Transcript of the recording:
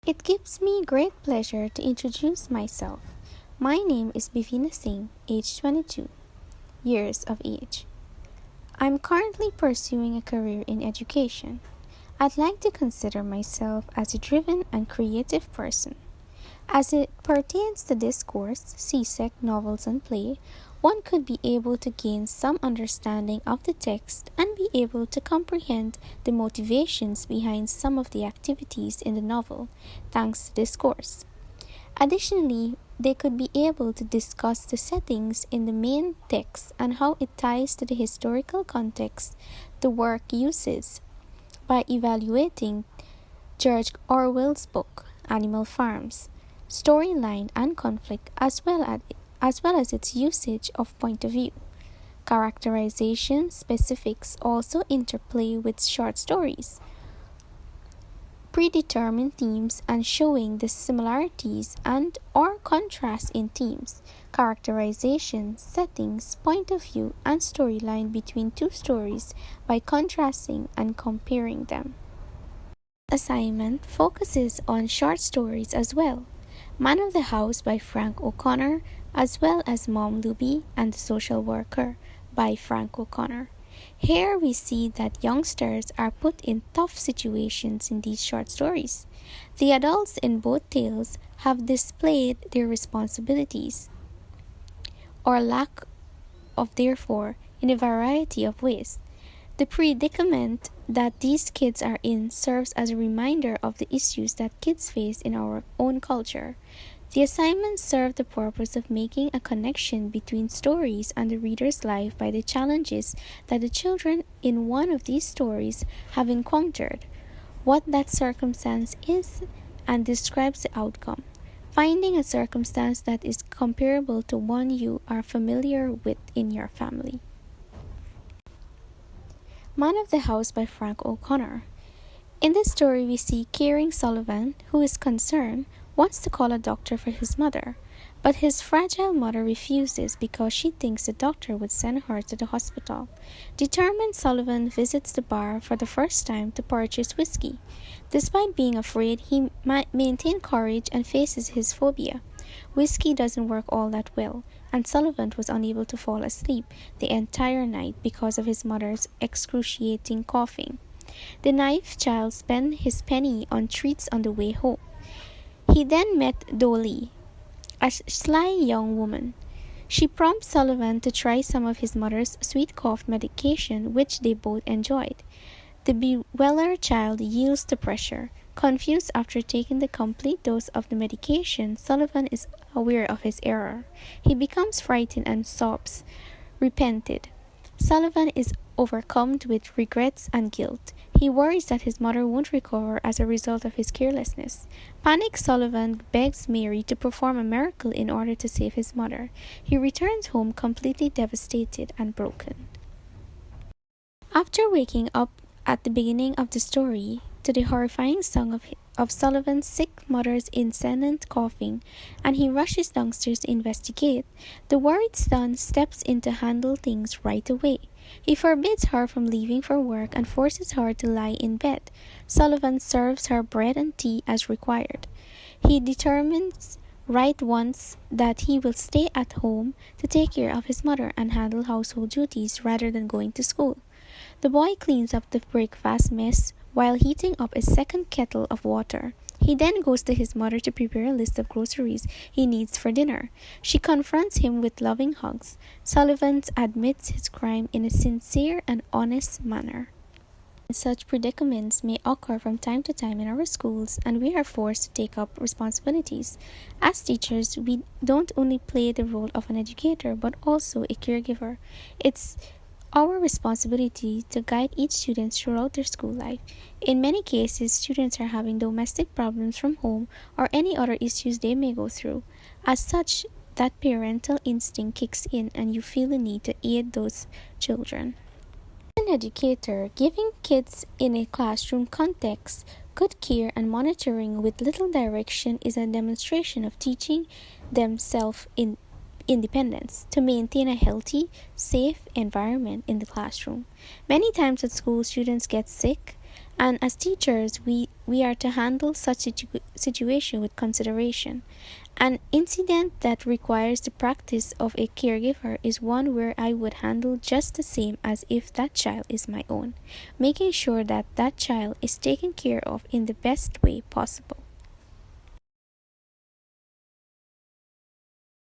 It gives me great pleasure to introduce myself. My name is Beveena Singh, age 22 years of age. I'm currently pursuing a career in education. I'd like to consider myself as a driven and creative person. As it pertains to discourse, CSEC, novels, and play, one could be able to gain some understanding of the text and be able to comprehend the motivations behind some of the activities in the novel, thanks to discourse. Additionally, they could be able to discuss the settings in the main text and how it ties to the historical context the work uses by evaluating George Orwell's book, Animal Farms, storyline and conflict as well as its usage of point of view. Characterization specifics also interplay with short stories, predetermined themes and showing the similarities and or contrast in themes, characterization, settings, point of view, and storyline between two stories by contrasting and comparing them. Assignment focuses on short stories as well. Man of the House by Frank O'Connor, as well as Mom Luby and the Social Worker by Frank O'Connor. Here we see that youngsters are put in tough situations in these short stories. The adults in both tales have displayed their responsibilities, or lack of therefore, in a variety of ways. The predicament that these kids are in serves as a reminder of the issues that kids face in our own culture. The assignments serve the purpose of making a connection between stories and the reader's life by the challenges that the children in one of these stories have encountered, what that circumstance is, and describes the outcome. Finding a circumstance that is comparable to one you are familiar with in your family. Man of the House by Frank O'Connor. In this story, we see caring Sullivan, who is concerned, wants to call a doctor for his mother, but his fragile mother refuses because she thinks the doctor would send her to the hospital. Determined, Sullivan visits the bar for the first time to purchase whiskey. Despite being afraid, he maintains courage and faces his phobia. Whiskey doesn't work all that well, and Sullivan was unable to fall asleep the entire night because of his mother's excruciating coughing. The naive child spent his penny on treats on the way home. He then met Dolly, a sly young woman. She prompts Sullivan to try some of his mother's sweet cough medication, which they both enjoyed. The bewildered child yields to pressure. Confused after taking the complete dose of the medication, Sullivan is aware of his error. He becomes frightened and sobs, repented. Sullivan is overcome with regrets and guilt. He worries that his mother won't recover as a result of his carelessness. Panicked, Sullivan begs Mary to perform a miracle in order to save his mother. He returns home completely devastated and broken. After waking up at the beginning of the story to the horrifying sound of Sullivan's sick mother's incessant coughing, and he rushes downstairs to investigate, the worried son steps in to handle things right away. He forbids her from leaving for work and forces her to lie in bed. Sullivan serves her bread and tea as required. He determines right once that he will stay at home to take care of his mother and handle household duties rather than going to school. The boy cleans up the breakfast mess while heating up a second kettle of water. He then goes to his mother to prepare a list of groceries he needs for dinner. She confronts him with loving hugs. Sullivan admits his crime in a sincere and honest manner. Such predicaments may occur from time to time in our schools, and we are forced to take up responsibilities. As teachers, we don't only play the role of an educator, but also a caregiver. It's our responsibility to guide each student throughout their school life. In many cases, students are having domestic problems from home or any other issues they may go through. As such, that parental instinct kicks in and you feel the need to aid those children. As an educator, giving kids in a classroom context good care and monitoring with little direction is a demonstration of teaching them independence to maintain a healthy, safe environment in the classroom. Many times at school, students get sick And as teachers, we are to handle such situation with consideration. An incident that requires the practice of a caregiver is one where I would handle just the same as if that child is my own, making sure that that child is taken care of in the best way possible.